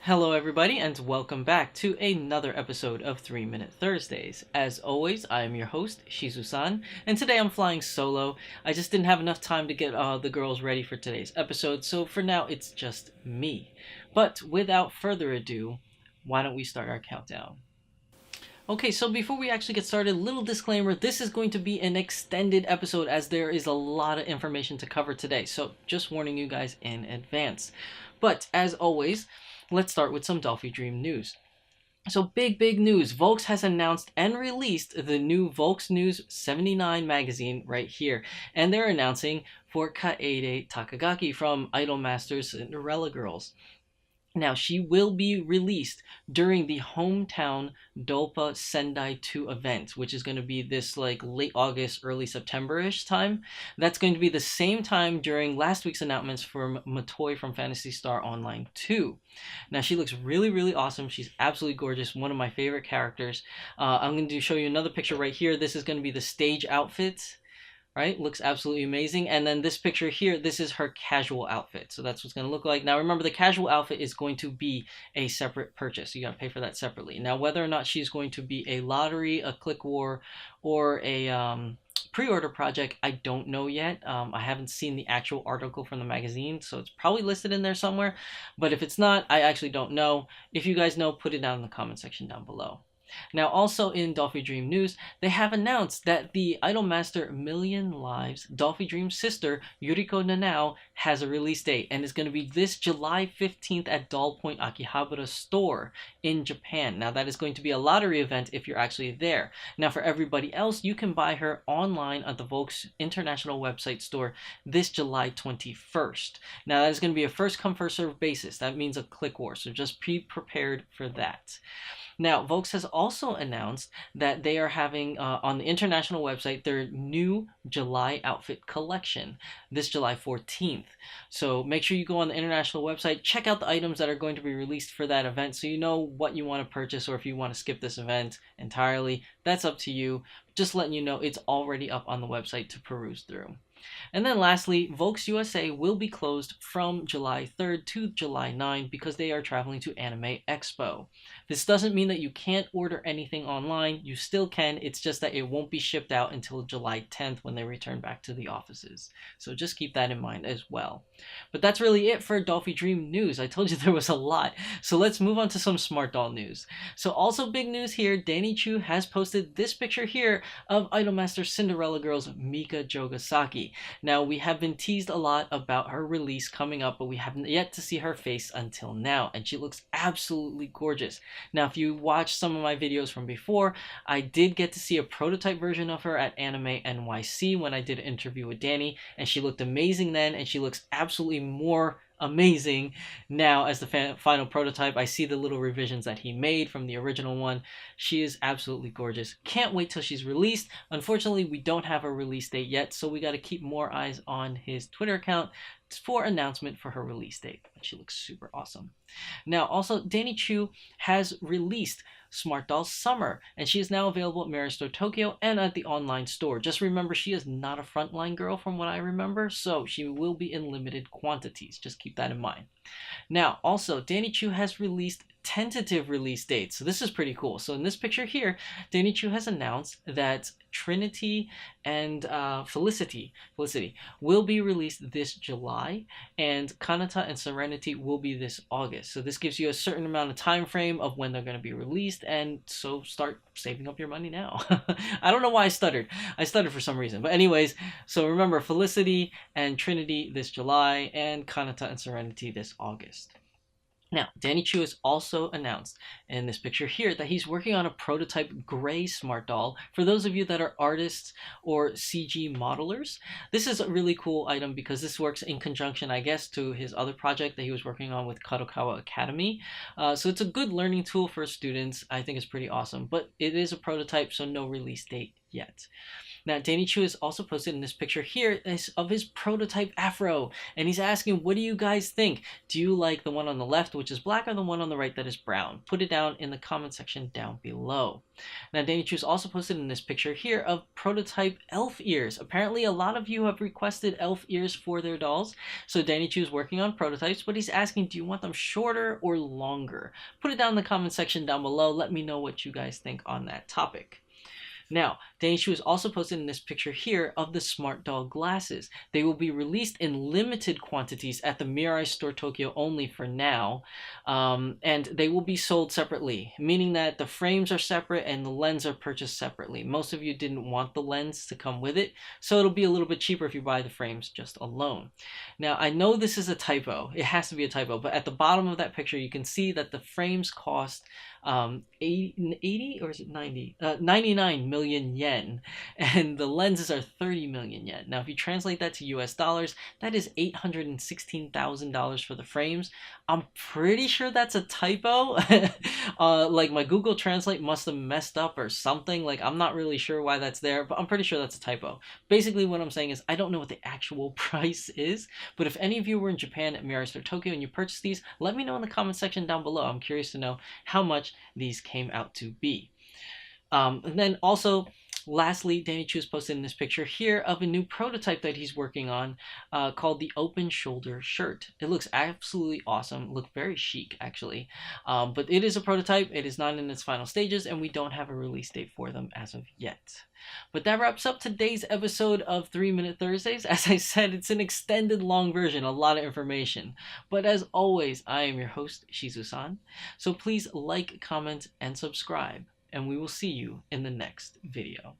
Hello, everybody, and welcome back to another episode of 3 Minute Thursdays. As always, I am your host, Shizusan, and today I'm flying solo. I just didn't have enough time to get the girls ready for today's episode, so for now it's just me. But without further ado, why don't we start our countdown? Okay, so before we actually get started, little disclaimer, this is going to be an extended episode as there is a lot of information to cover today, so just warning you guys in advance. But as always, let's start with some Dolphy Dream news. So big news. Volks has announced and released the new Volks News 79 magazine right here. And they're announcing for Kaede Takagaki from Idolmaster's Cinderella Girls. Now, she will be released during the hometown Dolpa Sendai 2 event, which is going to be this like late August, early September-ish time. That's going to be the same time during last week's announcements from Matoi from Phantasy Star Online 2. Now, she looks really awesome. She's absolutely gorgeous. One of my favorite characters. I'm going to show you another picture right here. This is going to be the stage outfit. Right, looks absolutely amazing. And then this picture here, this is her casual outfit. So that's what's going to look like. Now remember, the casual outfit is going to be a separate purchase. You got to pay for that separately. Now whether or not she's going to be a lottery, a click war, or a pre-order project, I don't know yet. I haven't seen the actual article from the magazine, so it's probably listed in there somewhere. But if it's not, I actually don't know. If you guys know, put it down in the comment section down below. Now, also in Dolphy Dream news, they have announced that the Idolmaster Million Lives Dolphy Dream sister, Yuriko Nanao, has a release date, and it's going to be this July 15th at Doll Point Akihabara store in Japan. Now, that is going to be a lottery event if you're actually there. Now, for everybody else, you can buy her online at the Volks International website store this July 21st. Now, that is going to be a first come, first served basis. That means a click war, so just be prepared for that. Now, Volks has also announced that they are having on the international website their new July outfit collection this July 14th. So make sure you go on the international website, check out the items that are going to be released for that event so you know what you want to purchase, or if you want to skip this event entirely, that's up to you. Just letting you know it's already up on the website to peruse through. And then lastly, Volks USA will be closed from July 3rd to July 9th because they are traveling to Anime Expo. This doesn't mean that you can't order anything online. You still can. It's just that it won't be shipped out until July 10th when they return back to the offices. So just keep that in mind as well. But that's really it for Dolphy Dream news. I told you there was a lot. So let's move on to some Smart Doll news. So also big news here, Danny Chu has posted this picture here of Idolmaster Cinderella Girls Mika Jogasaki. Now, we have been teased a lot about her release coming up, but we haven't yet to see her face until now, and she looks absolutely gorgeous. Now, if you watched some of my videos from before, I did get to see a prototype version of her at Anime NYC when I did an interview with Danny, and she looked amazing then, and she looks absolutely more amazing now as the final prototype. I see the little revisions that he made from the original one. She is absolutely gorgeous. Can't wait till she's released. Unfortunately, we don't have a release date yet, so we got to keep more eyes on his Twitter account for announcement for her release date. But she looks super awesome. Now, also, Danny Chu has released Smart Doll Summer, and she is now available at Mirror Store Tokyo and at the online store. Just remember, she is not a frontline girl from what I remember, so she will be in limited quantities. Just keep that in mind. Now, also, Danny Chu has released tentative release dates. So this is pretty cool. So in this picture here, Danny Chu has announced that Trinity and Felicity will be released this July, and Kanata and Serenity will be this August. So this gives you a certain amount of time frame of when they're going to be released, and so start saving up your money now. I don't know why I stuttered. I stuttered for some reason. But anyways, so remember, Felicity and Trinity this July, and Kanata and Serenity this August. Now, Danny Chu has also announced in this picture here that he's working on a prototype gray Smart Doll for those of you that are artists or CG modelers. This is a really cool item because this works in conjunction, I guess, to his other project that he was working on with Kadokawa Academy. So it's a good learning tool for students. I think it's pretty awesome, but it is a prototype, so no release date yet. Now, Danny Chu has also posted in this picture here of his prototype afro, and he's asking, what do you guys think? Do you like the one on the left, which is black, or the one on the right that is brown? Put it down in the comment section down below. Now, Danny Chu has also posted in this picture here of prototype elf ears. Apparently, a lot of you have requested elf ears for their dolls, so Danny Chu is working on prototypes, but he's asking, do you want them shorter or longer? Put it down in the comment section down below. Let me know what you guys think on that topic. Now, Danny Chu has also posted in this picture here of the Smart Doll glasses. They will be released in limited quantities at the Mirai Store Tokyo only for now, and they will be sold separately, meaning that the frames are separate and the lens are purchased separately. Most of you didn't want the lens to come with it, so it'll be a little bit cheaper if you buy the frames just alone. Now, I know this is a typo. It has to be a typo, but at the bottom of that picture, you can see that the frames cost 80 or is it 90? 99 million yen, and the lenses are 30 million yen. Now, if you translate that to US dollars, that is $816,000 for the frames. I'm pretty sure that's a typo. Like my Google Translate must have messed up or something. Like, I'm not really sure why that's there, but I'm pretty sure that's a typo. Basically, what I'm saying is I don't know what the actual price is, but if any of you were in Japan at Mirai Store Tokyo and you purchased these, let me know in the comment section down below. I'm curious to know how much these came out to be. And then also, lastly, Danny Chu has posted in this picture here of a new prototype that he's working on called the Open Shoulder Shirt. It looks absolutely awesome. Look very chic, actually. But it is a prototype. It is not in its final stages, and we don't have a release date for them as of yet. But that wraps up today's episode of 3 Minute Thursdays. As I said, it's an extended long version, a lot of information. But as always, I am your host, Shizusan. So please like, comment, and subscribe, and we will see you in the next video.